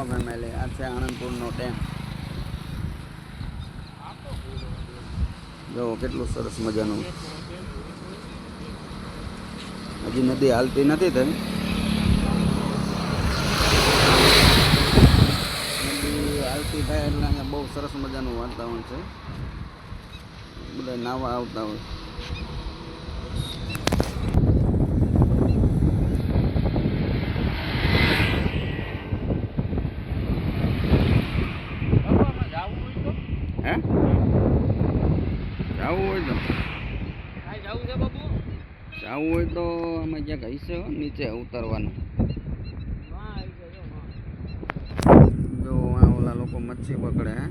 Family આ છે આણંદપુરનો dam. જો કેટલું સરસ મજાનું. હજી નદી હાલતી નથી થઈ. નદી હાલતી થાય એટલે અહીંયા બહુ સરસ મજાનું વાતાવરણ છે. બધા નાવા આવતા હોય. હે જવું હોય તો આમાં ક્યાંક હશે નીચે ઉતરવાનું. જો આ ઓલા લોકો મચ્છી પકડે. હે